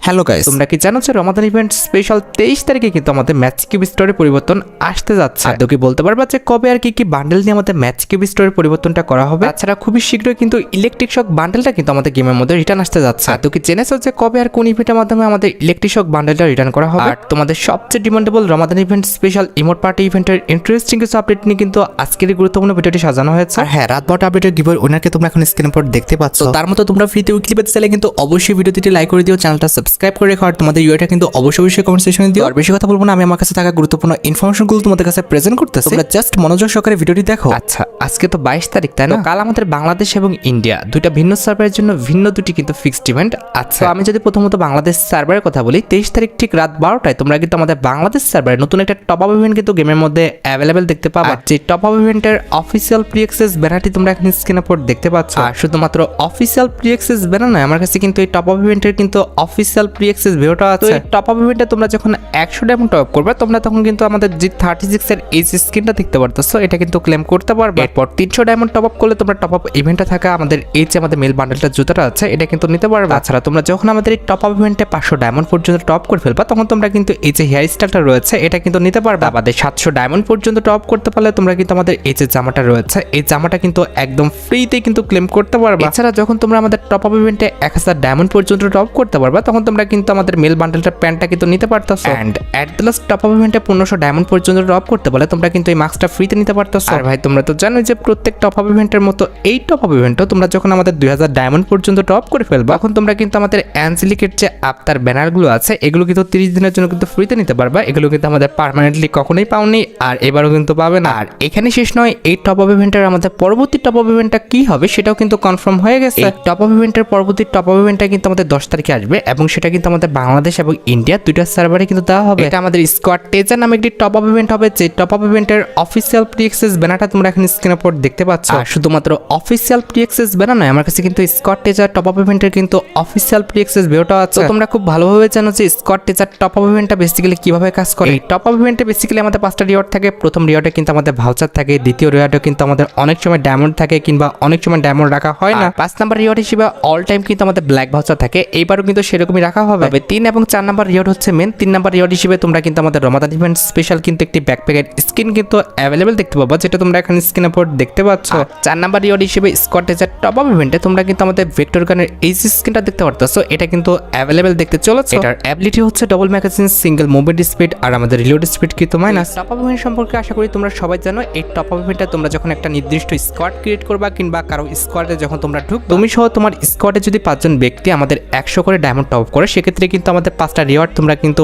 Hello guys, তোমরা কি জানো যে রমাদান ইভেন্ট স্পেশাল 23 তারিখে কিন্তু আমাদের ম্যাচ কিউব স্টোরে পরিবর্তন আসতে যাচ্ছে। আর কি বলতে পারবা যে কবে আর কি বান্ডেল নিয়ে আমাদের ম্যাচ কিউব স্টোরে পরিবর্তনটা করা হবে? তাছাড়া খুবই শীঘ্রই কিন্তু ইলেকট্রিক শক বান্ডেলটা কিন্তু আমাদের গেমের মধ্যে রিটার্ন আসতে যাচ্ছে। আর কি জেনেছো যে কবে আর কোন ইভেন্টের মাধ্যমে আমাদের ইলেকট্রিক শক বান্ডেলটা রিটার্ন করা হবে? আর তোমাদের সবচেয়ে demandable Ramadan event special emote party ইভেন্টের ইন্টারেস্টিং কিছু আপডেট নিয়ে কিন্তু আজকের এই গুরুত্বপূর্ণ ভিডিওটি সাজানো হয়েছে। আর হ্যাঁ, রাত 12টা আপডেটের গিভওয়ে উইনারকে তোমরা এখন স্ক্রিনের উপর দেখতে পাচ্ছ। তার মতো তোমরা ফ্রিতে উইকলি পেতে চাইলে কিন্তু অবশ্যই ভিডিওটিতে লাইক করে দিও, চ্যানেলটা সাবস্ক্রাইব করে রেখো। আর তোমাদের ইউআইটা কিন্তু অবশ্যই কমেন্ট সেকশনে দিও। আর বেশি কথা বলবো না, আমি আমার কাছে থাকা গুরুত্বপূর্ণ ইনফরমেশনগুলো তোমাদের কাছে প্রেজেন্ট করতেছি, তোমরা জাস্ট মনোযোগ সহকারে ভিডিওটি দেখো। আচ্ছা, আজকে তো 22 তারিখ, তাই না? কাল আমাদের বাংলাদেশ এবং ইন্ডিয়া দুইটা ভিন্ন সার্ভারের জন্য ভিন্ন দুটি কিন্তু ফিক্সড ইভেন্ট আছে। আমি যদি প্রথমত বাংলাদেশ সার্ভারের কথা বলি, 23 তারিখ ঠিক রাত 12টায় তোমরা কিন্তু আমাদের বাংলাদেশ সার্ভারে নতুন একটা টপ আপ ইভেন্ট কিন্তু গেমের মধ্যে অ্যাভেলেবেল দেখতে পাবা। যে টপ আপ ইভেন্টের অফিসিয়াল প্রি অ্যাক্সেস ব্যানারটি তোমরা এখন স্ক্রিনের উপর দেখতে পাচ্ছ। আর শুধুমাত্র অফিসিয়াল প্রি অ্যাক্সেস ব্যানার নয়, আমার কাছে কিন্তু এই টপ আপ ইভেন্টের কিন্তু অফিসিয়াল প্রি অ্যাক্সেস ভিডিওটা আছে। টপ আপ ইভেন্টে তোমরা যখন 100 ডায়মন্ড টপ করবে, তোমরা তখন কিন্তু আমাদের যে 36 এর এই স্ক্রিনটা দেখতে পারতেছো, এটা কিন্তু ক্লেম করতে পারবে। এরপর 300 ডায়মন্ড টপ আপ করলে তোমরা টপ আপ ইভেন্টে থাকা আমাদের এই যে আমাদের মেল বান্ডেলটা জুতাটা আছে, এটা কিন্তু নিতে পারবে। তাছাড়া তোমরা যখন আমাদের এই টপ আপ ইভেন্টে 500 ডায়মন্ড পর্যন্ত টপ করে ফেলবা, তখন তোমরা কিন্তু এই যে হেয়ার স্টাইলটা রয়েছে, এটা কিন্তু নিতে পারবে। আমাদের 700 ডায়মন্ড পর্যন্ত টপ করতে পারলে তোমরা কিন্তু আমাদের এই যে জামাটা রয়েছে, এই জামাটা কিন্তু একদম ফ্রিতে কিন্তু ক্লেম করতে পারবে। এছাড়া যখন তোমরা আমাদের টপ আপ ইভেন্টে 1000 ডায়মন্ড পর্যন্ত টপ করতে পারবা, তখন তোমরা কিন্তু আমাদের মেল বান্ডেলটার প্যান্টটা কিন্তু নিতে পারতেছো। And at the last top up ইভেন্টে 1500 ডায়মন্ড পর্যন্ত টপ করতে পারলে তোমরা কিন্তু এই মাস্কটা ফ্রিতে নিতে পারতেছো। আর ভাই, তোমরা তো জানো যে প্রত্যেক টপ আপ ইভেন্টের মতো এই টপ আপ ইভেন্টও তোমরা যখন আমাদের 2000 ডায়মন্ড পর্যন্ত টপ করে ফেলবা, তখন তোমরা কিন্তু আমাদের অ্যাঞ্জেলিকের যে আফতার ব্যানারগুলো আছে, এগুলো কিন্তু 30 দিনের জন্য কিন্তু ফ্রিতে নিতে পারবা। এগুলো কিন্তু আমাদের পার্মানেন্টলি কখনোই পাওনি, আর এবারও কিন্তু পাবে না। আর এখানে শেষ নয়, এই টপ আপ ইভেন্টের আমাদের পরবর্তী টপ আপ ইভেন্টটা কি হবে সেটাও কিন্তু কনফার্ম হয়ে গেছে। এই টপ আপ ইভেন্টের পরবর্তী টপ আপ ইভেন্টটা কিন্তু আমাদের 10 তারিখে আসবে, এবং সেটা কিন্তু আমাদের বাংলাদেশ এবং ইন্ডিয়া দুইটা সার্ভারে কিন্তু দেওয়া হবে। এটা আমাদের স্কোয়াড টেজার নামে একটি টপ আপ ইভেন্ট হবে, যে টপ আপ ইভেন্টের অফিসিয়াল প্রি অ্যাক্সেস ব্যানারটা তোমরা এখন স্ক্রিনের উপর দেখতে পাচ্ছ। আর শুধুমাত্র অফিসিয়াল প্রি অ্যাক্সেস ব্যানার নয়, আমার কাছে কিন্তু স্কোয়াড টেজার টপ আপ ইভেন্টের কিন্তু অফিসিয়াল প্রি অ্যাক্সেস ভিডিওটা আছে। তোমরা খুব ভালোভাবে জানো যে স্কোয়াড টেজার টপ আপ ইভেন্টটা বেসিক্যালি কিভাবে কাজ করে। এই টপ আপ ইভেন্টে বেসিক্যালি আমাদের 5টা রিওয়ার্ড থাকে। প্রথম রিওয়ার্ডে কিন্তু আমাদের ভাউচার থাকে, দ্বিতীয় রিওয়ার্ডে কিন্তু আমাদের অনেক সময় ডায়মন্ড থাকে, কিংবা অনেক সময় ডায়মন্ড রাখা হয় না। 5 নাম্বার রিওয়ার্ড হিসেবে অল টাইম কিন্তু আমাদের ব্ল্যাক ভাউচার থাকে, এইবারও কিন্তু সেরকমই রাখা হবে। 3 এবং 4 নাম্বার রিওয়ার্ড হচ্ছে মেন। 3 নাম্বার রিওয়ার্ড হিসেবে তোমরা কিন্তু আমাদের রমাদান ইভেন্ট স্পেশাল কিন্তু একটি ব্যাকপ্যাকের স্কিন কিন্তু অ্যাভেলেবেল দেখতে পাবা, যেটা তোমরা এখন স্ক্রিনের উপর দেখতে পাচ্ছ। 4 নাম্বার রিওয়ার্ড হিসেবে স্কোয়াড টেজার টপ আপ ইভেন্টে তোমরা কিন্তু আমাদের ভেক্টর গানের এই স্কিনটা দেখতে পারতেছো, এটা কিন্তু অ্যাভেলেবেল দেখতে চলেছে। এটার অ্যাবিলিটি হচ্ছে double magazine, single movement speed, আর আমাদের রিলোড স্পিড কিন্তু মাইনাস। টপ আপ ইভেন্ট সম্পর্কে আশা করি তোমরা সবাই জানো। এই টপ আপ ইভেন্টে তোমরা যখন একটা নির্দিষ্ট স্কোয়াড ক্রিয়েট করবা, কিংবা কারো স্কোয়াডে যখন তোমরা ঢুক, তুমি সহ তোমার স্কোয়াডে যদি 5 জন ব্যক্তি আমাদের 100 করে ডায়মন্ড টপ করে, সেক্ষেত্রে কিন্তু আমাদের 5টা রিওয়ার্ড তোমরা কিন্তু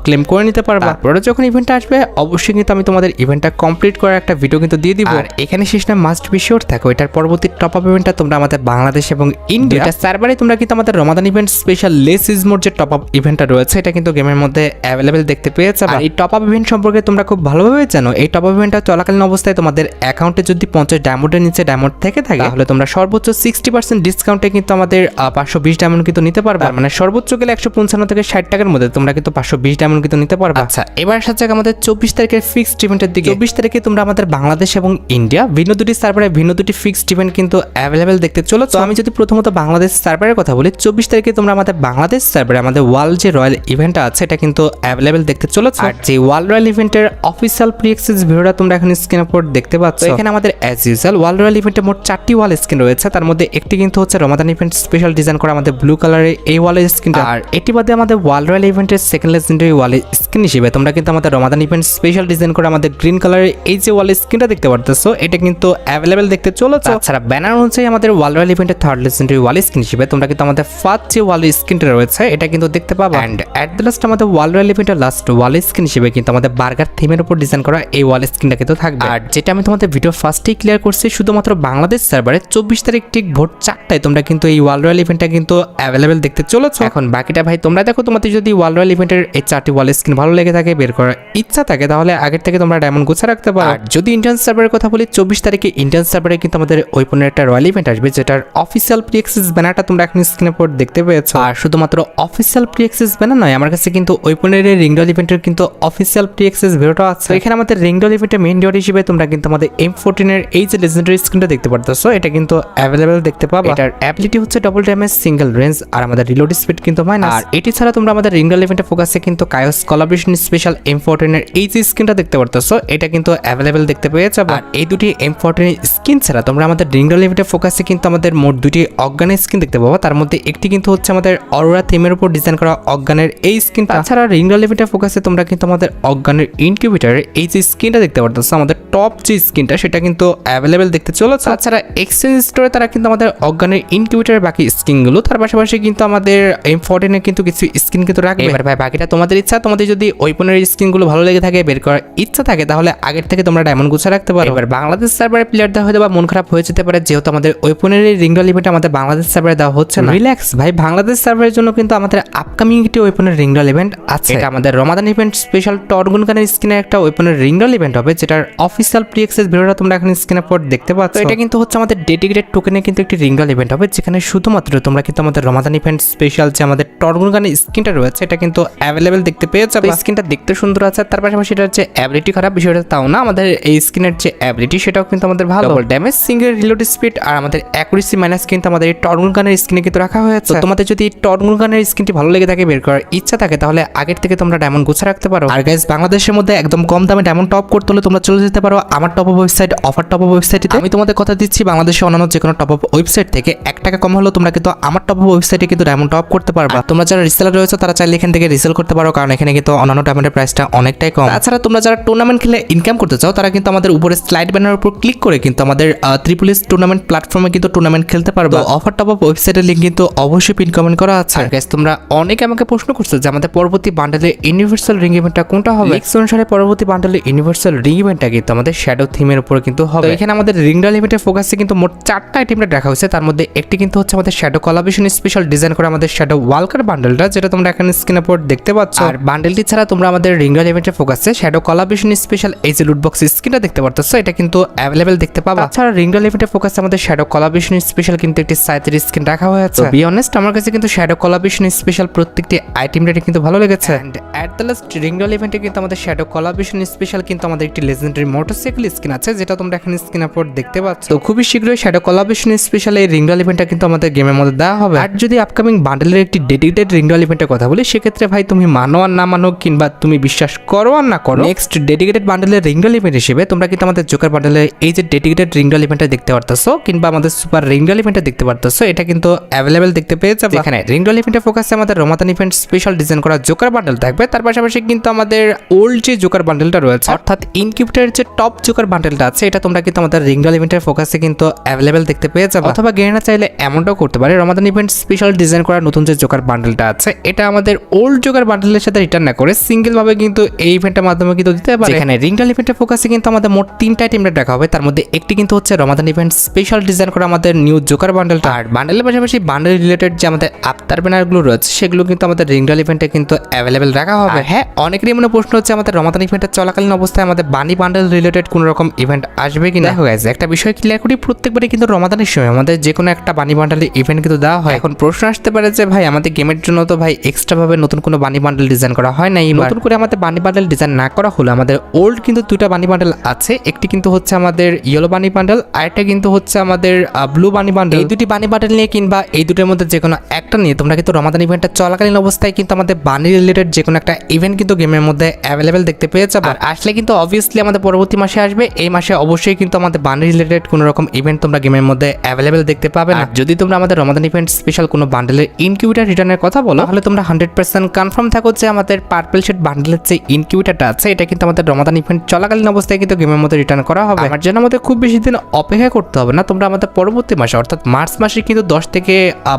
ক্লেম করে নিতে পারবা। তারপরে যখন ইভেন্টটা আসবে, অবশ্যই কিন্তু আমি তোমাদের ইভেন্টটা কমপ্লিট করার একটা ভিডিও কিন্তু দিয়ে দিব। আর এখানে শেষ না, মাস্ট বি শিওর থাকো, এটার পরবর্তী টপ আপ ইভেন্টটা তোমরা আমাদের বাংলাদেশ এবং ইন্ডিয়া সার্ভারে তোমরা কিন্তু আমাদের রমাদান ইভেন্ট স্পেশাল লেস ইজমোর যে টপ আপ ইভেন্টটা রয়েছে, এটা কিন্তু গেমের মধ্যে অ্যাভেলেবেল দেখতে পেয়ে যাবে। আর এই টপ আপ ইভেন্ট সম্পর্কে তোমরা খুব ভালোভাবে জানো। এই টপ আপ ইভেন্টটা চলাকালীন অবস্থায় তোমাদের অ্যাকাউন্টে যদি 50 ডায়মন্ডের নিচে ডায়মন্ড থেকে থাকে, তাহলে তোমরা সর্বোচ্চ 60% ডিসকাউন্টে কিন্তু আমাদের 520 ডায়মন্ড কিন্তু নিতে পারবে। মানে সর্বোচ্চ গেলে 155 থেকে 60 টাকার মধ্যে তোমরা কিন্তু 520 ডায়মন্ড কিন্তু নিতে পারবে। আচ্ছা, এবার আসা যাক আমাদের 24 তারিখের ফিক্সড ইভেন্টের দিকে। 24 তারিখে তোমরা আমাদের বাংলাদেশ এবং ইন্ডিয়া ভিন্ন দুটি সার্ভারে ভিন্ন দুটি ফিক্সড ইভেন্ট কিন্তু অ্যাভেলেবেল দেখতে চলেছে। তো আমি যদি প্রথমত বাংলাদেশ সার্ভারের কথা বলি, 24 তারিখে তোমরা আমাদের বাংলাদেশ সার্ভারে আমাদের ওয়ার্ল্ড যে রয়্যাল ইভেন্টটা আছে, এটা কিন্তু অ্যাভেলেবেল দেখতে চলেছে। আর যে ওয়ার্ল্ড রয়্যাল ইভেন্টের অফিসিয়াল প্রি অ্যাক্সেস ভিডিওটা তোমরা এখন স্ক্রিনের উপর দেখতে পাচ্ছ। এখানে আমাদের অ্যাজ ইউজুয়াল ওয়ার্ল্ড রয়্যাল ইভেন্টে মোট 4টি ওয়াল স্ক্রিন রয়েছে। তার মধ্যে একটি কিন্তু হচ্ছে রমাদান ইভেন্ট স্পেশাল ডিজাইন করা আমাদের ব্লু কালারের এই ওয়ালের স্ক্রিনটা। আর এটি বাদে আমাদের ওয়ার্ল্ড রয়্যাল ইভেন্টের সেকেন্ড লেজেন্ডারি ওয়ালের স্ক্রিন হিসেবে তোমরা কিন্তু আমাদের রমাদান ইভেন্ট স্পেশাল ডিজাইন করা আমাদের গ্রিন কালারের এই যে ওয়ালের স্ক্রিনটা দেখতে পারতেছো, এটা কিন্তু অ্যাভেলেবেল দেখতে চলেছে। তাছাড়া ব্যানার অনুযায়ী আমাদের ওয়ার্ল্ড রয়্যাল ইভেন্টের থার্ড লেজেন্ডারি ওয়াল স্ক্রিন হিসেবে তোমরা কিন্তু আমাদের ফার্স্ট যে ওয়ালের স্ক্রিনটা রয়েছে, এটা কিন্তু দেখতে পাবা। এন্ড এট দ্য লাস্ট আমাদের ওয়ার্ল্ড রয়্যাল ইভেন্টের লাস্ট ওয়াল স্ক্রিন হিসেবে কিন্তু আমাদের বার্গার থিমের উপর ডিজাইন করা এই ওয়াল স্ক্রিনটা কিন্তু থাকবে। আর যেটা আমি তোমাদের ভিডিও ফার্স্টেই ক্লিয়ার করছি, শুধুমাত্র বাংলাদেশ সার্ভারে 24 তারিখ ঠিক ভোর 4টায় তোমরা কিন্তু এই ওয়ার্ল্ড রয়্যাল ইভেন্টটা কিন্তু অ্যাভেলেবেল দেখতে চলেছে। এখন বাকিটা ভাই তোমরা দেখো, তোমাদের যদি ওয়ার্ল্ড রয়্যাল ইভেন্টের এই 4টি ওয়াল স্ক্রিন ভালো লেগে থাকে, বের করার ইচ্ছা থাকে, তাহলে আগের থেকে তোমরা ডায়মন্ড গুছা রাখতে পারো। আর যদি ইন্ডিয়ান সার্ভারের কথা বলি, 24 তারিখে ইন্ডিয়ান সার্ভারে কিন্তু আমাদের ওয়েপনের একটা রয়্যাল ইভেন্ট আসবে, যেটার অফিসিয়াল প্রি অ্যাক্সেস ব্যানারটা তোমরা এখন স্ক্রিনের উপর দেখতে পেয়েছো। আর শুধুমাত্র অফিসিয়াল প্রি অ্যাক্সেস ব্যানার নয়, আমার কাছে কিন্তু ওয়েপনের রিংডল ইভেন্টের কিন্তু অফিসিয়াল প্রি অ্যাক্সেস ভিডিওটা আছে। এখানে আমাদের রিংডল ইভেন্টের মেইন রিওয়ার্ড হিসেবে তোমরা কিন্তু আমাদের M14 এর এই যে লেজেন্ডারি স্ক্রিনটা দেখতে পারতেছো, এটা কিন্তু অ্যাভেলেবেল দেখতে পাবা। এটার অ্যাবিলিটি হচ্ছে ডবল ড্যামেজ, সিঙ্গেল রেঞ্জ, আর আমাদের রিলোড স্পিড কিন্তু মাইনাস। আর এটি ছাড়া তোমরা আমাদের রিঙ্গল ইভেন্টের ফোকাসে কিন্তু কায়োস কোলাবরেশন স্পেশাল M14 এর এই যে স্কিনটা দেখতে পারতেছো, এটা কিন্তু অ্যাভেলেবেল দেখতে পেয়ে যাবে। আর এই দুটি M14 স্কিন ছাড়া তোমরা আমাদের রিঙ্গল ইভেন্টের ফোকাসে কিন্তু আমাদের মোট দুটি অজ্ঞানের স্কিন দেখতে পাবো। তার মধ্যে একটি কিন্তু হচ্ছে আমাদের অরোরা থিমের উপর ডিজাইন করা অজ্ঞানের এই স্কিনটা। তাছাড়া রিঙ্গল ইভেন্টের ফোকাসে তোমরা কিন্তু আমাদের অজ্ঞানের ইনকিউবেটরের এই যে স্কিনটা দেখতে পারতেছো, আমাদের টপ যে স্কিনটা সেটা কিন্তু অ্যাভেলেবেল দেখতে চলেছে। তাছাড়া এক্সচেঞ্জ স্টোরে তারা কিন্তু আমাদের অজ্ঞানের ইনকিউবেটরের বাকি স্কিনগুলো, তার পাশাপাশি কিন্তু আমাদের M14 এর কিন্তু কিছু স্কিন কিন্তু রাখবে। এবার ভাই বাকিটা তোমাদের ইচ্ছা, তোমাদের যদি ওয়েপনের স্কিনগুলো ভালো লেগে থাকে, বের করার ইচ্ছা থাকে, তাহলে আগের থেকে তোমরা ডায়মন্ড গুছা রাখতে পারো। এবার বাংলাদেশ সার্ভারে প্লেয়ারদের হয়তো বা মন খারাপ হয়ে যেতে পারে, যেহেতু আমাদের ওয়েপনের রিঙ্গল ইভেন্ট আমাদের বাংলাদেশ সার্ভারে দেওয়া হচ্ছে না। রিল্যাক্স ভাই, বাংলাদেশ সার্ভারের জন্য কিন্তু আমাদের আপকামিং একটি ওয়েপনের রিঙ্গল ইভেন্ট আছে। এটা আমাদের রমাদান ইভেন্ট স্পেশাল টর্গুন গানের স্কিনের একটা ওয়েপনের রিঙ্গল ইভেন্ট হবে, যেটার অফিসিয়াল প্রি অ্যাক্সেস ভিডিওটা তোমরা এখন স্ক্রিনে পর দেখতে পাচ্ছ। এটা কিন্তু হচ্ছে আমাদের ডেডিকেটেড টোকেনে কিন্তু একটি রিঙ্গল ইভেন্ট হবে, যেখানে শুধুমাত্র তোমরা কিন্তু আমাদের রমাদান ইভেন্ট স্পেশাল যে আমাদের টর্গুন গানের স্কিনটা রয়েছে এটা কিন্তু অ্যাভেলেবেল দেখতে পেয়ে যাবে। স্কিনটা দেখতে সুন্দর আছে, তার পাশাপাশি এটার যে অ্যাবিলিটি খারাপ বিষয়টা তাও না, আমাদের এই স্কিনের যে অ্যাবিলিটি সেটাও কিন্তু আমাদের ভালো। ড্যামেজ, সিঙ্গেল রিলোড স্পিড আর আমাদের অ্যাকুরেসি মাইনাস কিন্তু আমাদের এই টর্গুন গানের স্কিনে কিন্তু রাখা হয়েছে। তোমাদের যদি টর্গুন গানের স্কিনটি ভালো লেগে থাকে, বের করার ইচ্ছা থাকে, তাহলে আগের থেকে তোমরা ডায়মন্ড গুছা রাখতে পারো। আর গাইস, বাংলাদেশের মধ্যে একদম কম দামে ডায়মন্ড টপ করতে হলে তোমরা চলে যেতে পারো আমার top up website offer top up ওয়েবসাইটে। আমি তোমাদের কথা দিচ্ছি, বাংলাদেশে অন্যান্য যে কোনো টপ আপ ওয়েবসাইট থেকে 1 টাকা কম হলেও তোমরা কিন্তু আমার টপ আপ ওয়েবসাইটে কিন্তু ডায়মন্ড টপ করতে পারবা। তোমরা যারা রিসেলার রয়েছে তারা চাইলে এখান থেকে রিসেল করতে পারো, কারণ এখানে কিন্তু অন্যান্য ডায়মন্ডের প্রাইসটা অনেকটাই কম। তাছাড়া তোমরা যারা টুর্নামেন্ট খেলে ইনকাম করতে চাও, তারা কিন্তু আমাদের উপরে স্লাইড ব্যানার উপর ক্লিক করে কিন্তু আমাদের ট্রিপল এস টুর্নামেন্ট প্ল্যাটফর্মে কিন্তু টুর্নামেন্ট খেলতে পারবা। অফার টপ আপ ওয়েবসাইটের লিংক কিন্তু অবশ্যই পিন কমেন্ট করা আছে। আর গাইস, তোমরা অনেকে আমাকে প্রশ্ন করছো যে আমাদের পরবর্তী বান্ডেলে ইউনিভার্সাল রিং ইভেন্টটা কোনটা হবে। লিক্স অনুসারে পরবর্তী বান্ডেলে ইউনিভার্সাল রিং ইভেন্টটা কিন্তু আমাদের শ্যাডো থিমের উপর কিন্তু হবে। এখানে আমাদের রিংডাল ইভেন্টের ফোকাসে কিন্তু মোট 4টা আইটেমটা রাখা হয়েছে। তার মধ্যে একটি কিন্তু হচ্ছে আমাদের শ্যাডো কোলাবরেশন স্পেশাল ডিজাইন করা আমাদের শ্যাডো ওয়ালকার বান্ডেলটা, যেটা তোমরা এখানে স্ক্রিনের উপর দেখতে পাচ্ছ। আর বান্ডেলটি ছাড়া তোমরা আমাদের রিংডাল ইভেন্টের ফোকাসে শ্যাডো কোলাবরেশন স্পেশাল এই যে লুট বক্স স্কিনটা দেখতে পারতেছো, এটা কিন্তু অ্যাভেলেবেল দেখতে পাবা। তাছাড়া রিংডাল ইভেন্টের ফোকাসে আমাদের শ্যাডো কোলাবরেশন স্পেশাল কিন্তু একটি সাইথের স্কিন রাখা হয়েছে। বি অনেস্ট, আমার কাছে কিন্তু শ্যাডো কোলাবরেশন স্পেশাল প্রত্যেকটি আইটেম রেটিং কিন্তু ভালো লেগেছে। এন্ড এট দ্য লাস্ট রিংডাল ইভেন্টে কিন্তু আমাদের শ্যাডো কোলাবরেশন স্পেশাল কিন্তু আমাদের একটি লেজেন্ডারি মোটরসাইকেল স্কিন আছে, যেটা তোমরা এখানে স্ক্রিনের উপর দেখতে পাচ্ছ। তো খুবই শীঘ্রই শ্যাডো কোলাবরেশন স্পেশাল এই রিংডাল ইভেন্টটা কিন্তু আমাদের গেমের মধ্যে দেওয়া হবে। আর যদি আপকামিং বান্ডেলের একটি ডেডিকেটেড রিংডাল ইভেন্টের কথা বলি, সেক্ষেত্রে ভাই তুমি মানো আর না মানো, কিংবা তুমি বিশ্বাস করো আর না করো, নেক্সট ডেডিকেটেড বান্ডেলের রিংডাল ইভেন্ট হিসেবে তোমরা কিন্তু আমাদের জোকার বান্ডেলের এই যে ডেডিকেটেড রিংডাল ইভেন্টটা দেখতে পারতেছো, কিংবা আমাদের সুপার রিংডাল ইভেন্টটা দেখতে পারতেছো, এটা কিন্তু অ্যাভেলেবেল দেখতে পেয়ে যাবে। এখানে রিংডাল ইভেন্টের ফোকাসে আমাদের রমাদান ইভেন্ট স্পেশাল ডিজাইন করা জোকার বান্ডেল থাকবে। তার পাশাপাশি কিন্তু আমাদের ওল্ড যে জোকার বান্ডেলটা রয়েছে, অর্থাৎ ইনকিউবেটরের যে টপ জোকার বান্ডেলটা আছে, এটা তোমরা কিন্তু আমাদের রিংডাল ইভেন্টের ফোকাসে কিন্তু অ্যাভেলেবেল দেখতে পেয়ে যাবে। অথবা গেরিনা চাইলে এমনটাও করতে পারে, রমাদান ইভেন্ট স্পেশাল ডিজাইন করা নতুন যে জোকার বান্ডেলটা আছে, এটা আমাদের ওল্ড জোকার বান্ডেলের সাথে রিটার্ন না করে সিঙ্গেল ভাবে কিন্তু এই ইভেন্টের মাধ্যমে কিন্তু দিতে পারে। এখানে রিংডাল ইভেন্টের ফোকাসে কিন্তু আমাদের মোট 3টা আইটেম রাখা হবে। তার মধ্যে একটি কিন্তু হচ্ছে রমাদান ইভেন্ট স্পেশাল ডিজাইন করা আমাদের নিউ জোকার বান্ডেলটা। আর বান্ডেলের পাশাপাশি বান্ডেল রিলেটেড যে আমাদের আফতার ব্যানারগুলো রয়েছে, সেগুলো কিন্তু আমাদের রিংডাল ইভেন্টে কিন্তু অ্যাভেলেবেল রাখা হবে। হ্যাঁ, অনেকেরই মনে প্রশ্ন হচ্ছে আমাদের রমাদান ইভেন্টের চলাকালীন অবস্থায় আমাদের বানি বান্ডেল রিলেটেড কোনো রকম ইভেন্ট আসবে কিনা। দেখো গাইস, একটা বিষয় ক্লিয়ার করি, প্রত্যেকবারই কিন্তু রমাদানের সময় আমাদের যে কোনো একটা বানি বান্ডেলের ইভেন্ট কিন্তু দেওয়া হয়। এখন প্রশ্ন আসতে পারে যে ভাই আমাদের গেমের জন্য তো ভাই এক্সট্রা ভাবে নতুন কোনো বানি বান্ডেল ডিজাইন করা হয় নাই, নতুন করে আমাদের বানি বান্ডেল ডিজাইন না করা হলো আমাদের ওল্ড কিন্তু 2টা বানি বান্ডেল আছে। একটি কিন্তু হচ্ছে আমাদের ইয়েলো বানি বান্ডেল, আর একটা কিন্তু হচ্ছে আমাদের ব্লু বানি বান্ডেল। এই দুটি বানি বান্ডেল নিয়ে কিংবা এই দুটোর মধ্যে যে কোনো একটা নিয়ে তোমরা কিন্তু রমাদান ইভেন্টটা চলাকালীন অবস্থায় কিন্তু আমাদের বানি রিলেটেড যে কোনো একটা ইভেন্ট কিন্তু গেমের মধ্যে অ্যাভেলেবেল দেখতে পেয়ে যাবে। আর আসলে কিন্তু অবভিয়াসলি আমাদের পরবর্তী মাসে আসবে, এই মাসে অবশ্যই কিন্তু আমাদের বানি রিলেটেড কোনো রকম ইভেন্ট তোমরা গেমের মধ্যে অ্যাভেলেবেল দেখতে পাবে না। যদি তোমরা আমাদের রমাদান ইভেন্ট স্পেশাল কোনো বান্ডেলের ইনকিউবেটর রিটার্নের কথা বলো, তাহলে তোমরা 100% কনফার্ম থাকো যে আমাদের পার্পল শেড বান্ডেলের যে ইনকিউবেটরটা আছে, এটা কিন্তু আমাদের রমাদান ইভেন্ট চলাকালীন অবস্থায় কিন্তু গেমের মধ্যে রিটার্ন করা হবে। আমার জন্য আমাদের খুব বেশি দিন অপেক্ষা করতে হবে না, তোমরা আমাদের পরবর্তী মাসে অর্থাৎ মার্চ মাসে কিন্তু 10 থেকে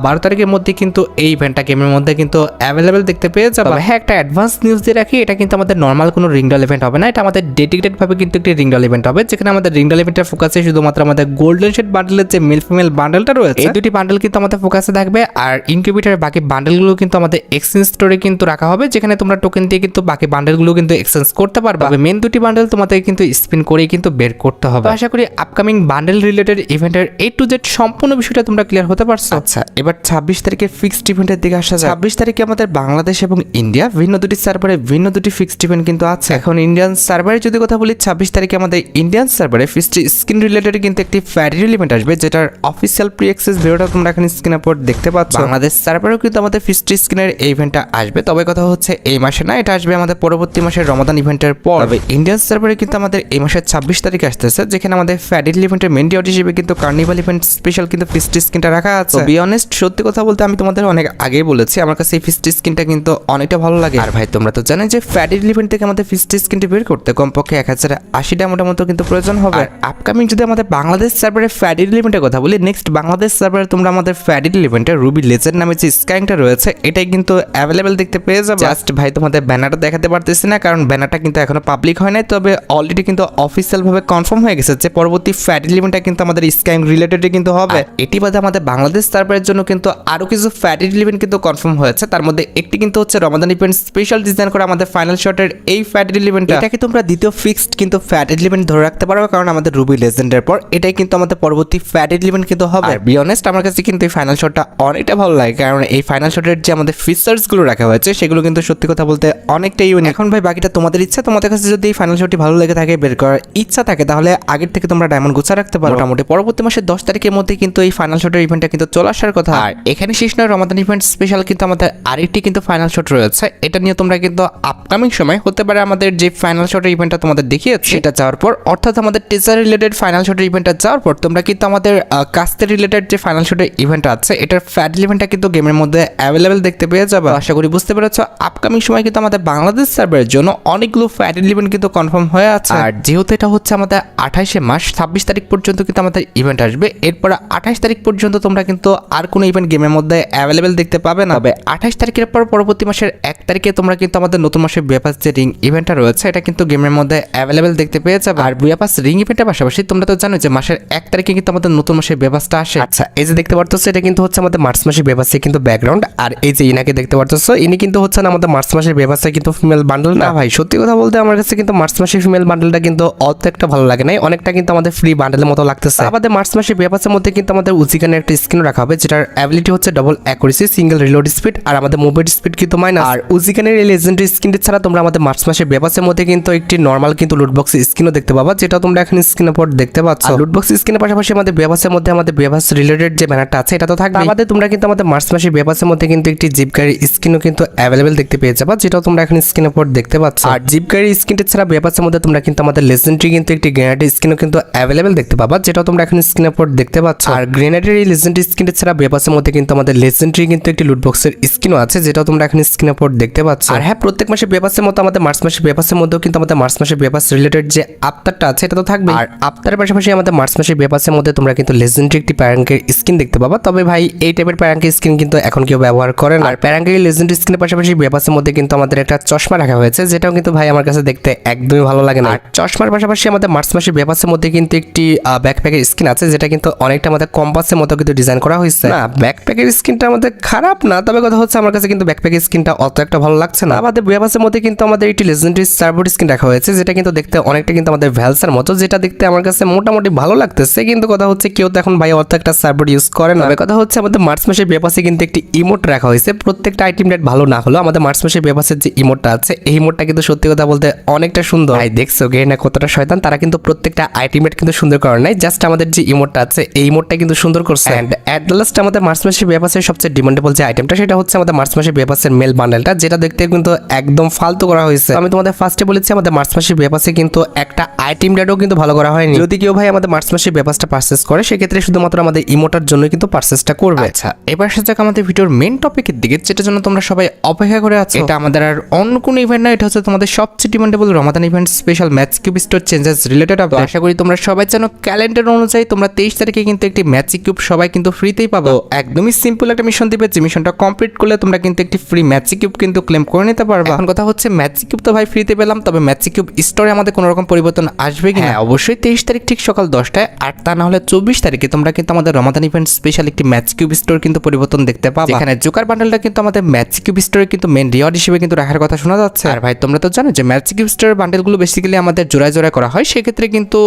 12 তারিখের মধ্যে কিন্তু এই ইভেন্টটা গেমের মধ্যে কিন্তু অ্যাভেলেবেল দেখতে পেয়ে যাবে। হ্যাঁ, একটা অ্যাডভান্স নিউজ দিয়ে রাখি, এটা কিন্তু আমাদের নর্মাল কোনো রিংডাল ইভেন্ট হবে না, এটা আমাদের ডেডিকেটেড ভাবে কিন্তু একটি রিংডাল ইভেন্ট হবে, যেখানে আমাদের রিংডাল ইভেন্টের ফোকাসে শুধুমাত্র আমাদের গোল্ডেন শেড বান্ডেলের যে মেল ফিমেল বান্ডেলটা রয়েছে, এই দুটি বান্ডেল কিন্তু আমাদের ফোকাসে থাকবে। আর ইনকিউবেটরের বাকি বান্ডেলগুলো কিন্তু আমাদের এক্সচেঞ্জ স্টোরে কিন্তু রাখা হবে, যেখানে তোমরা টোকেন দিয়ে কিন্তু বাকি বান্ডেলগুলো কিন্তু এক্সচেঞ্জ করতে পারবে। মেন দুটি বান্ডেল তোমাদের কিন্তু স্পিন করেই কিন্তু বের করতে হবে। আশা করি আপকামিং বান্ডেল রিলেটেড ইভেন্টের A to Z সম্পূর্ণ বিষয়টা তোমরা ক্লিয়ার হতে পারছো। আচ্ছা, এবার 26 তারিখের ফিক্সড ইভেন্টের দিকে আসা যায়। 26 তারিখে আমাদের বাংলাদেশ এবং ইন্ডিয়া ভিন্ন দুটি সার্ভারে ভিন্ন দুটি ফিক্সড ইভেন্ট কিন্তু আছে। এখন ইন্ডিয়ান সার্ভারে যদি কথা বলি, 26 তারিখে আমাদের ইন্ডিয়ান সার্ভারে ফিক্সড স্কিন রিলেটেড কিন্তু একটি ফ্যারিল ইভেন্ট আসবে, যেটার অফিসিয়াল প্রি অ্যাক্সেস ভিডিওটা তোমরা এখানে স্ক্রিনের উপর দেখতে পাচ্ছ। বাংলাদেশ সার্ভারেও কিন্তু আমাদের ফিস্ট স্কিনের এই ইভেন্টটা আসবে, তবে কথা হচ্ছে এই মাসে না, এটা আসবে আমাদের পরবর্তী মাসের রমাদান ইভেন্টের পর। তবে ইন্ডিয়ান সার্ভারে কিন্তু আমাদের এই মাসের 26 তারিখে আসতেছে, যেখানে আমাদের ফ্যাডিল ইভেন্টের মেন ডিওটি হিসেবে কিন্তু কার্নিভাল ইভেন্ট স্পেশাল কিন্তু ফিস্ট স্কিনটা রাখা আছে। তো বি অনেস্ট, সত্যি কথা বলতে আমি তোমাদের অনেক আগেই বলেছি আমার কাছে এই ফিস্ট স্কিনটা কিন্তু অনেকটা ভালো লাগে। আর ভাই তোমরা তো জানো যে ফ্যাডিল ইভেন্ট থেকে আমাদের ফিস্ট স্কিনটা বের করতে কমপক্ষে 1080 ডায়মন্ডের মতো কিন্তু প্রয়োজন হবে। আর আপকামিং যদি আমাদের বাংলাদেশ সার্ভারে ফ্যাডিল ইভেন্টের কথা বলি, নেক্সট বাংলাদেশ সার্ভারে তোমরা আমাদের ফ্যাডিল ইভেন্টে রুবি লেজেন্ড নামে যে স্ক্যাংটা রয়েছে এটাই কিন্তু অ্যাভেলেবেল দেখতে পেয়ে যাবে। জাস্ট ভাই তোমাদের ব্যানারটা দেখাতে পারতেছি না, কারণ ব্যানারটা কিন্তু এখনো পাবলিক হয় নাই, তবে অলরেডি কিন্তু অফিসিয়াল ভাবে কনফার্ম হয়ে গেছে যে পরবর্তী ফ্যাডিল ইভেন্টটা কিন্তু আমাদের স্ক্যাং রিলেটেডই কিন্তু হবে। এটি বাদে আমাদের বাংলাদেশ সার্ভারের জন্য কিন্তু আরো কিছু ফ্যাডিল ইভেন্ট কিন্তু কনফার্ম হয়েছে, তার মধ্যে একটি কিন্তু হচ্ছে রমাদান ইভেন্ট স্পেশাল ডিজাইন করা আমাদের ফাইনাল শটের এই ফ্যাডিল ইভেন্ট। এটাকে তোমরা দ্বিতীয় ফিক্সড কিন্তু ফ্যাডিল ইভেন্ট ধরে রাখতে পারো, কারণ আমাদের রুবি লেজেন্ডের পর এটাই কিন্তু আমাদের পরবর্তী ফ্যাডিল ইভেন্ট কিন্তু হবে। আর বি অনেস্ট, আমার কাছে কিন্তু এই ফাইনাল শটটা অনেকটা ভালো লাগে, কারণ এই ফাইনাল শটের যে আমাদের ফিচার্স গুলো রাখা হয়েছে সেগুলো কিন্তু সত্যি কথা বলতে অনেকটাই ইউনিক। এখন ভাই বাকিটা তোমাদের ইচ্ছা, তোমাদের কাছে যদি এই ফাইনাল শটটি ভালো লেগে থাকে, বের করার ইচ্ছা থাকে, তাহলে আগের থেকে তোমরা ডায়মন্ড গুছা রাখতে পারো। মোটামুটি পরবর্তী মাসের 10 তারিখের মধ্যে কিন্তু এই ফাইনাল শটের ইভেন্টটা কিন্তু চলে আসার কথা। আর এখানে শেষ নয়, রমাদান ইভেন্ট স্পেশাল কিন্তু আমাদের আরেকটি কিন্তু ফাইনাল শট রয়েছে, এটা নিয়ে তোমরা কিন্তু আপকামিং সময় হতে পারে আমাদের যে ফাইনাল শটের ইভেন্টটা তোমাদের দেখিয়েছি সেটা যাওয়ার পর, অর্থাৎ আমাদের টিজার রিলেটেড ফাইনাল শটের ইভেন্টটা যাওয়ার পর তোমরা কিন্তু আমাদের কাস্টের রিলেটেড যে ফাইনাল শটের ইভেন্টটা আছে এটার ফ্যাডিল ইভেন্টটা কিন্তু গেমের মধ্যে অ্যাভেলেবেল দেখতে পেয়ে যাবে। আশা করি বুঝতে পেরেছো, আপকামিং সময় কিন্তু আমাদের বাংলাদেশ সার্ভারের জন্য অনেকগুলো ফ্যাডিল ইভেন্ট কিন্তু কনফার্ম হয়ে আছে। আর যেহেতু এটা হচ্ছে আমাদের 28 মাস 26 তারিখ পর্যন্ত কিন্তু আমাদের ইভেন্ট আসবে, এরপর 28 তারিখ পর্যন্ত তোমরা কিন্তু আর কোনো ইভেন্ট গেমের মধ্যে অ্যাভেলেবেল দেখতে পাবে না। তবে 28 তারিখের পর পরবর্তী মাসের 1 তারিখে তোমরা কিন্তু আমাদের নতুন মাসের বুয়াপাস যে রিং ইভেন্টটা রয়েছে এটা কিন্তু গেমের মধ্যে অ্যাভেলেবেল দেখতে পেয়ে যাবে। আর বুয়াপাস রিং ইভেন্টের পাশাপাশি তোমরা তো জানো যে মাসের 1 তারিখে কিন্তু আমাদের নতুন মাসের বুয়াপাসটা আসে। আচ্ছা, এই যে দেখতে পারতেছো এটা কিন্তু হচ্ছে আমাদের মার্চ মাসের বুয়াপাসে কিন্তু ব্যাকগ্রাউন্ড, আর এই যে ইনাকে দেখতে পারতেছো ইনি কিন্তু হচ্ছে না আমাদের মার্চ মাসের বুয়াপাসে কিন্তু ফিমেল বান্ডেল না। ভাই সত্যি কথা বলতে আমার কাছে কিন্তু মার্চ মাসের ফিমেল বান্ডেলটা কিন্তু অত একটা ভালো লাগে নাই, অনেকটা কিন্তু আমাদের ফ্রি বান্ডেলের মতো লাগতেছে। আমাদের মার্চ মাসের বুয়াপাসের মধ্যে কিন্তু আমাদের উজিকানের একটা স্কিন রাখা হবে, যেটার অ্যাবিলিটি হচ্ছে double accuracy, single reload speed, আর আমাদের মুভমেন্ট স্পিড কিন্তু মাইনাস। আর উজিকানের এই লেজেন্ডারি স্কিনটি ছাড়া তোমরা আমাদের মার্চ মাসের বুয়াপাসের মধ্যে কিন্তু একটি নরমাল কিন্তু লুটবক্স স্কিনও দেখতে পাবা, যেটা তোমরা এখন স্ক্রিনের পর দেখতে পাচ্ছ। লুটবক্স স্কিনের পাশাপাশি আমাদের বুয়াপাসের মধ্যে আমাদের বুয়াপাস রিলেটেড যে ব্যানারটা আছে এটা তো থাকবে। আমাদের তোমরা কিন্তু আমাদের মার্চ মাসের বুয়াপাসের মধ্যে কিন্তু একটি জিপ গাড়ির স্কিনও কিন্তু অ্যাভেলেবেল দেখতে পেয়ে যাবা, যেটা তোমরা এখন স্ক্রিনের পর দেখতে পাচ্ছ। আর জিপ গাড়ির স্কিনটি ছাড়া বুয়াপাসের মধ্যে তোমরা কিন্তু আমাদের লেজেন্ডারি কিন্তু একটি গ্রেনেডের স্কিনও কিন্তু অ্যাভেলেবেল দেখতে পাবা, যেটা তোমরা এখন স্ক্রিনের পর দেখতে পাচ্ছ। আর গ্রেনেডের এই লেজেন্ডারি স্কিনটি ছাড়া বুয়াপাসের মধ্যে কিন্তু আমাদের লেজেন্ডারি কিন্তু একটি লুটবক্সের স্কিনও আছে, যেটা তোমরা এখন স্ক্রিনের পর দেখতে পাচ্ছ। আর হ্যাঁ, প্রত্যেক মাসে বুয়াপাসের মতো আমাদের মার্চ মাসের বুয়াপাসের মধ্যেও কিন্তু আমাদের মার্চ মাসের বুয়াপাস রিলেটেড যে আফতারটা আছে এটা তো থাকবে। আর আফতারের পাশাপাশি আমাদের মার্চ মাসের বুয়াপাসের মধ্যে তোমরা কিন্তু লেজেন্ডারি একটি প্যারাঙ্কের স্কিন দেখতে পাবা, তবে ভাই এই টাইপের প্যারাঙ্কের স্কিন কিন্তু এখন কেউ ব্যবহার করে না। আর প্যারাঙ্কের লেজেন্ডারি স্কিনের পাশাপাশি বুয়াপাসের মধ্যে কিন্তু আমাদের একটা চশমা রাখা হয়েছে, যেটাও কিন্তু ভাই আমার কাছে দেখতে একদমই ভালো লাগে না। আর চশমার পাশাপাশি আমাদের মার্চ মাসের বুয়াপাসের মধ্যে কিন্তু একটি ব্যাকপ্যাকের স্কিন আছে, যেটা কিন্তু অনেকটা আমাদের কম্পাসের মতো কিন্তু ডিজাইন করা হয়েছে। না, ব্যাকপ্যাকের স্কিনটা আমাদের খারাপ না, তবে কথা হচ্ছে আমার কাছে কিন্তু ব্যাকপ্যাকের স্কিনটা অত একটা ভালো লাগছে না। আমাদের বুয়াপাসের মধ্যে কিন্তু আমাদের একটি লেজেন্ডারি সার্বোর্ড স্কিন রাখা হয়েছে, যেটা কিন্তু দেখতে অনেকটা কিন্তু আমাদের ভ্যালসার মতো, যেটা দেখতে আমার কাছে মোটামুটি ভালো লাগতেছে। কিন্তু কথা হচ্ছে কেউ তো এখন ভাই অত একটা সার্বোর্ড ইউজ করে না। কথা হচ্ছে আমাদের মার্চ মাসের বুয়াপাসে কিন্তু একটি ইমোট রাখা হয়েছে, প্রত্যেকটা আইটেম রেট ভালো না হলো আমাদের মার্চ মাসের বুয়াপাসের যে ইমোটটা আছে এই ইমোটটা কিন্তু সত্যি কথা বলতে অনেকটা সুন্দর। ভাই দেখছো গেনা কতটা শয়তান, তারা কিন্তু প্রত্যেকটা আইটেম রেট কিন্তু সুন্দর করে নাই, জাস্ট আমাদের যে ইমোটটা আছে এই ইমোটটা কিন্তু সুন্দর করছে। এন্ড এট দ্য লাস্ট আমাদের মার্চ মাসের বুয়াপাসের সবচেয়ে ডিমান্ডেবল যে আইটেমটা সেটা হচ্ছে আমাদের মার্চ মাসের বুয়াপাসের মেল বান্ডেলটা, যেটা দেখতে কিন্তু একদম ফালতু করা হয়েছে। আমি তোমাদের ফার্স্টে বলেছি আমাদের মার্চ মাসের বুয়াপাসে কিন্তু একটা আইটেম রেটও কিন্তু ভালো করা হয়নি। যদি কেউ ভাই আমাদের মার্চ মাসের বুয়াপাসটা পারচেজ করে সেক্ষেত্রে শুধুমাত্র আমাদের ইমোটার জন্য কিন্তু পারচেজটা করবে। আচ্ছা, এবার সে যাক আমাদের ভিডিওর মেইন টপিকের দিকে, যেটার জন্য তোমরা সবাই অপেক্ষা করে আছো। এটা আমাদের আর অন্য কোনো ইভেন্ট না, এটা হচ্ছে তোমাদের সবচেয়ে demandable Ramadan event special match cube store changes related update. আশা করি তোমরা সবাই জানো ক্যালেন্ডার অনুযায়ী তোমরা 23 তারিখে কিন্তু একটি ম্যাচ কিউব সবাই কিন্তু ফ্রিতেই পাবো। একদমই সিম্পল একটা মিশন দিবে, যে মিশনটা কমপ্লিট করলে তোমরা কিন্তু একটি ফ্রি ম্যাচ কিউব কিন্তু ক্লেম করে নিতে পারবে। এখন কথা হচ্ছে ম্যাচ কিউব তো ভাই ফ্রিতে পেলাম, তবে ম্যাচ কিউব স্টোরে আমাদের কোনো রকম পরিবর্তন আসবে কিনা? অবশ্যই 23 তারিখ ঠিক সকাল 10টায়, আর তা না হলে 24 তারিখে তোমরা কিন্তু আমাদের রমাদান ইভেন্ট স্পেশাল একটি ম্যাচ কিউব স্টোর কিন্তু পরিবর্তন দেখতে পাবে, যেখানে জোকার বান্ডেলটা কিন্তু আমাদের ম্যাচ কিউব স্টোরে কিন্তু মেন রিওয়ার্ড হিসেবে কিন্তু রাখার কথা শোনা যাচ্ছে। আর ভাই তোমরা তো জানো যে ম্যাচ কিউব স্টোরের বান্ডেলগুলো বেসিক্যালি আমাদের জোড়ায় জোড়ায় করা হয়, সেক্ষেত্রে কিন্তু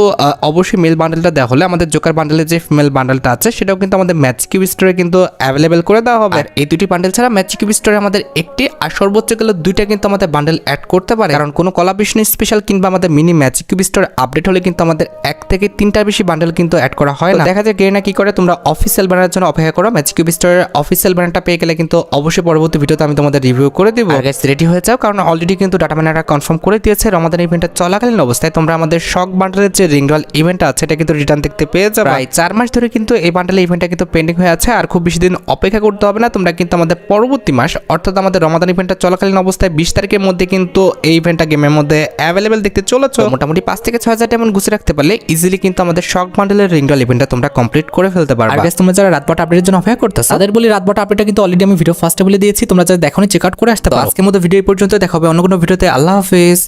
অবশ্যই মেল বান্ডেলটা দেওয়া হলে আমাদের জোকার বান্ডেলের যে ফিমেল বান্ডেলটা আছে সেটাও কিন্তু আমাদের ম্যাচ কিউব স্টোরে কিন্তু অ্যাভেলেবেল করে দেওয়া হবে। আর এই দুটি বান্ডেল ছাড়া ম্যাচ কিউব স্টোরে আমাদের একটি আর সর্বোচ্চ গেলে দুইটা কিন্তু আমাদের বান্ডেল অ্যাড করতে পারে, কারণ কোনো কোলাবরেশন স্পেশাল কিংবা আমাদের mini match cube store update হলে কিন্তু আমাদের 1 থেকে 3টার বেশি বান্ডেল কিন্তু অ্যাড করা হয় না। দেখা যায় গেনা কি করে, তোমরা অফিসিয়াল ব্যানারের জন্য অপেক্ষা করো, ম্যাচ কিউব স্টোরের অফিসিয়াল ব্যানার ইভেন্টটা পেয়ে গেলে কিন্তু অবশ্যই পরবর্তী ভিডিওতে আমি তোমাদের রিভিউ করে দেবো। আর গাইস রেডি হয়ে যাও, কারণ অলরেডি কিন্তু ডাটা মাইনাররা কনফার্ম করে দিয়েছে রমাদান ইভেন্টটা চলাকালীন অবস্থায় তোমরা আমাদের শক বান্ডেলের যে রিং রয়্যাল ইভেন্ট আছে এটা কিন্তু রিটার্ন দেখতে পেয়ে যাবে। প্রায় 4 মাস ধরে কিন্তু এই বান্ডেলের ইভেন্টটা কিন্তু পেন্ডিং হয়ে আছে, আর খুব বেশি দিন অপেক্ষা করতে হবে না। তোমরা কিন্তু আমাদের পরবর্তী মাস অর্থাৎ আমাদের রমাদান ইভেন্টটা চলাকালীন অবস্থায় 20 তারিখের মধ্যে কিন্তু এই ইভেন্টটা গেমের মধ্যে অ্যাভেলেবেল দেখতে চলেছো। মোটামুটি 5 থেকে 6 হাজার ডায়মন্ড গুছিয়ে রাখতে পারলে ইজিলি কিন্তু আমাদের শক বান্ডেলের রিং রয়্যাল ইভেন্টটা তোমরা কমপ্লিট করে ফেলতে পারবে। আর গাইস তোমরা যারা রাতবাট আপডেটের জন্য অপেক্ষা করতেছো তাদের বলি রাতবাট আপডেটটা কিন্তু অলরেডি আমি ভিডিও ফার্স্টে বলে দিয়েছি, তোমরা যারা দেখোনি চেক আউট করে আসতে পারো। আজকের মতো ভিডিও এই পর্যন্ত, দেখা হবে অন্য কোনো ভিডিওতে। আল্লাহ হাফেজ।